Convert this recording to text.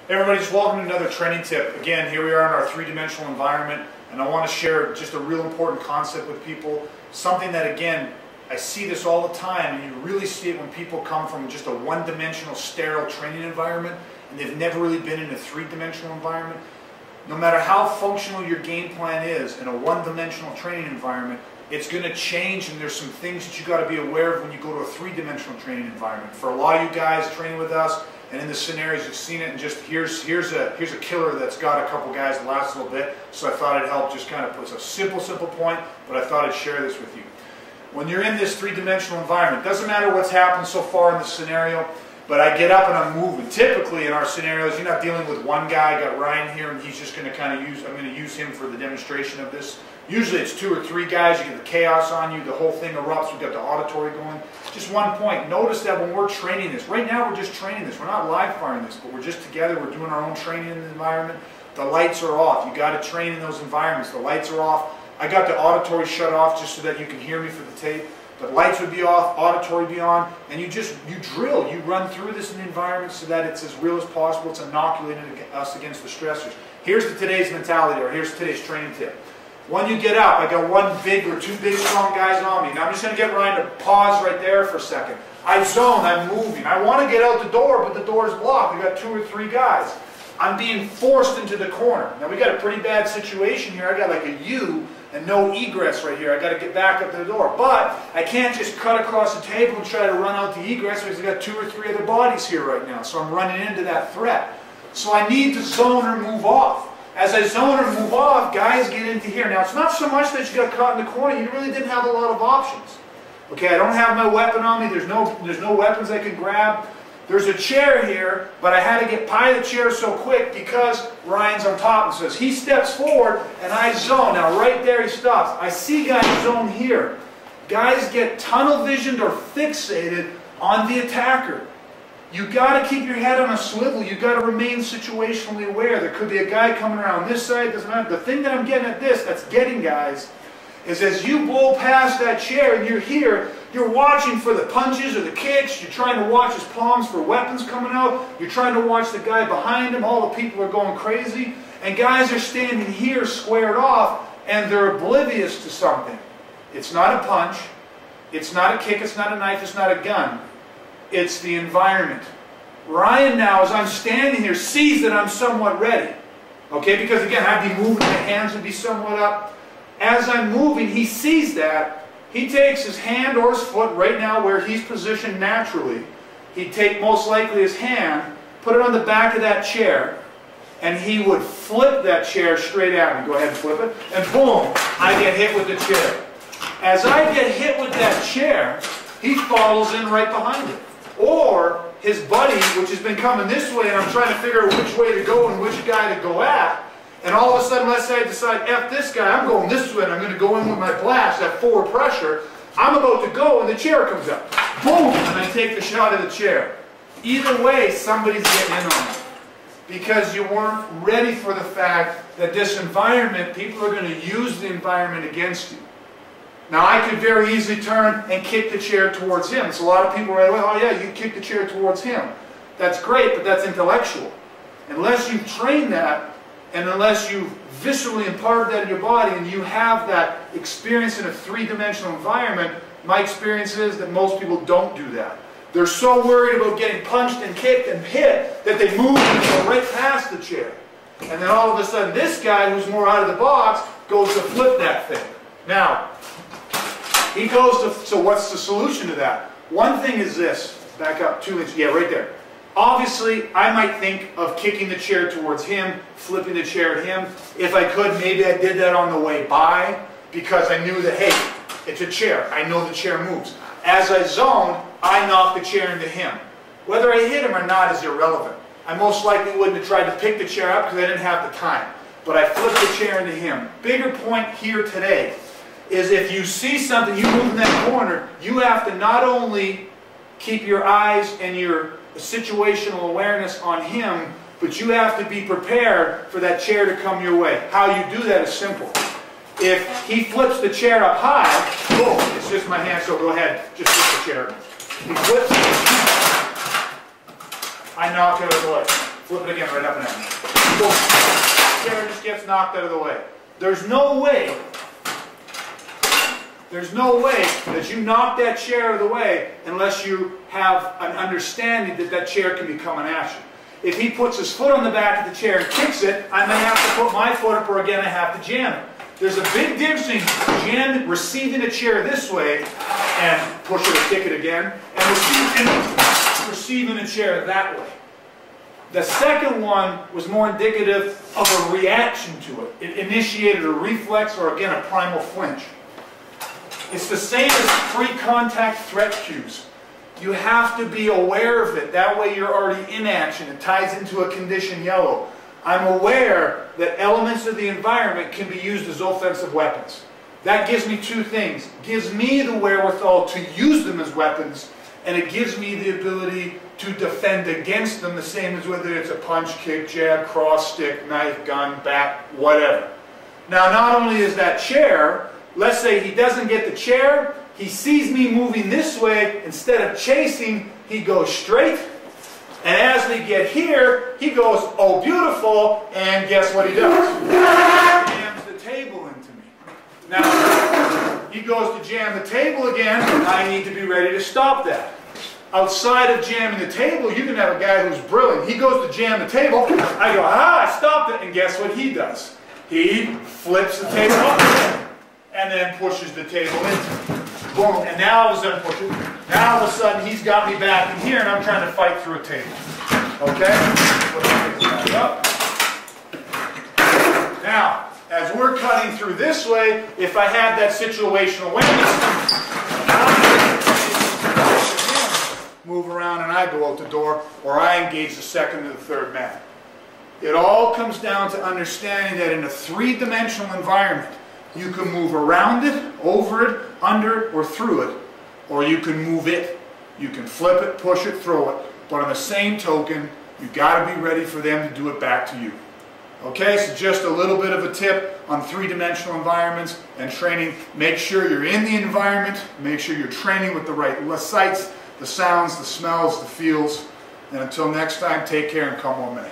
Hey everybody, just welcome to another training tip. Again, here we are in our three-dimensional environment, and I want to share just a real important concept with people. Something that, again, I see this all the time, and you really see it when people come from just a one-dimensional, sterile training environment, and they've never really been in a three-dimensional environment. No matter how functional your game plan is in a one-dimensional training environment, it's going to change, and there's some things that you got to be aware of when you go to a three-dimensional training environment. For a lot of you guys training with us, and in the scenarios you've seen it, and just here's a killer that's got a couple guys that last a little bit, so I thought it'd help just kind of put a simple point, but I thought I'd share this with you. When you're in this three-dimensional environment, doesn't matter what's happened so far in the scenario, but I get up and I'm moving. Typically in our scenarios, you're not dealing with one guy. I got Ryan here, and he's just going to kind of I'm going to use him for the demonstration of this. Usually it's 2 or 3 guys. You get the chaos on you. The whole thing erupts. We've got the auditory going. Just one point. Notice that when we're training this, right now we're just training this. We're not live firing this, but we're just together. We're doing our own training in the environment. The lights are off. You got to train in those environments. The lights are off. I got the auditory shut off just so that you can hear me for the tape. The lights would be off, auditory be on, and you drill. You run through this in the environment so that it's as real as possible. It's inoculating us against the stressors. Here's today's mentality, or here's today's training tip. When you get up, I got 1 big or 2 big strong guys on me. Now I'm just going to get Ryan to pause right there for a second. I zone, I'm moving. I want to get out the door, but the door is blocked. We've got 2 or 3 guys. I'm being forced into the corner. Now we got a pretty bad situation here. I got like a U and no egress right here. I got to get back up to the door. But I can't just cut across the table and try to run out the egress because I got 2 or 3 other bodies here right now. So I'm running into that threat. So I need to zone or move off. As I zone or move off, guys get into here. Now it's not so much that you got caught in the corner. You really didn't have a lot of options. Okay, I don't have my weapon on me. There's no weapons I can grab. There's a chair here, but I had to get by the chair so quick because Ryan's on top and says he steps forward and I zone. Now right there he stops. I see guys zone here. Guys get tunnel visioned or fixated on the attacker. You got to keep your head on a swivel. You got to remain situationally aware. There could be a guy coming around this side. Doesn't matter. The thing that I'm getting at that's getting guys is as you blow past that chair and you're here, you're watching for the punches or the kicks. You're trying to watch his palms for weapons coming out. You're trying to watch the guy behind him. All the people are going crazy. And guys are standing here squared off and they're oblivious to something. It's not a punch. It's not a kick. It's not a knife. It's not a gun. It's the environment. Ryan now, as I'm standing here, sees that I'm somewhat ready. Okay, because again, I'd be moving, my hands would be somewhat up. As I'm moving, he sees that. He takes his hand or his foot right now where he's positioned naturally. He'd take most likely his hand, put it on the back of that chair, and he would flip that chair straight at me. Go ahead and flip it. And boom, I get hit with the chair. As I get hit with that chair, he follows in right behind it. Or his buddy, which has been coming this way, and I'm trying to figure out which way to go and which guy to go at. And all of a sudden, let's say I decide, F this guy, I'm going this way, and I'm going to go in with my blast, that forward pressure. I'm about to go, and the chair comes up. Boom! And I take the shot of the chair. Either way, somebody's getting in on it. Because you weren't ready for the fact that this environment, people are going to use the environment against you. Now, I could very easily turn and kick the chair towards him. So a lot of people right away, oh yeah, you kick the chair towards him. That's great, but that's intellectual. Unless you've trained that, and unless you've viscerally imparted that in your body, and you have that experience in a three-dimensional environment, my experience is that most people don't do that. They're so worried about getting punched and kicked and hit that they move and go right past the chair. And then all of a sudden, this guy who's more out of the box goes to flip that thing. Now, he goes to, so what's the solution to that? One thing is this, back up 2 inches, yeah, right there. Obviously, I might think of kicking the chair towards him, flipping the chair at him. If I could, maybe I did that on the way by because I knew that, hey, it's a chair. I know the chair moves. As I zone, I knock the chair into him. Whether I hit him or not is irrelevant. I most likely wouldn't have tried to pick the chair up because I didn't have the time. But I flipped the chair into him. Bigger point here today is if you see something, you move in that corner, you have to not only keep your eyes and your situational awareness on him, but you have to be prepared for that chair to come your way. How you do that is simple. If he flips the chair up high, boom, it's just my hand, so go ahead, just flip the chair. He flips it, I knock it out of the way. Flip it again, right up and down. Boom. The chair just gets knocked out of the way. There's no way that you knock that chair out of the way unless you have an understanding that that chair can be coming at you. If he puts his foot on the back of the chair and kicks it, I may have to put my foot up, or again I have to jam it. There's a big difference between receiving a chair this way and push it or kick it again, and receiving a chair that way. The second one was more indicative of a reaction to it. It initiated a reflex, or again a primal flinch. It's the same as pre-contact threat cues. You have to be aware of it. That way you're already in action. It ties into a condition yellow. I'm aware that elements of the environment can be used as offensive weapons. That gives me two things. It gives me the wherewithal to use them as weapons, and it gives me the ability to defend against them, the same as whether it's a punch, kick, jab, cross, stick, knife, gun, bat, whatever. Now, not only is that chair, let's say he doesn't get the chair, he sees me moving this way, instead of chasing, he goes straight. And as we get here, he goes, oh beautiful, and guess what he does? He jams the table into me. Now, he goes to jam the table again, I need to be ready to stop that. Outside of jamming the table, you can have a guy who's brilliant. He goes to jam the table, I go, I stopped it, and guess what he does? He flips the table up and then pushes the table in. Boom, and now all of a sudden pushes. Now all of a sudden he's got me back in here and I'm trying to fight through a table. Okay? Put the table back up. Now, as we're cutting through this way, if I have that situational awareness, move around and I go out the door, or I engage the second or the third man. It all comes down to understanding that in a three-dimensional environment, you can move around it, over it, under it, or through it. Or you can move it. You can flip it, push it, throw it. But on the same token, you've got to be ready for them to do it back to you. Okay, so just a little bit of a tip on three-dimensional environments and training. Make sure you're in the environment. Make sure you're training with the right sights, the sounds, the smells, the feels. And until next time, take care and come 1 minute.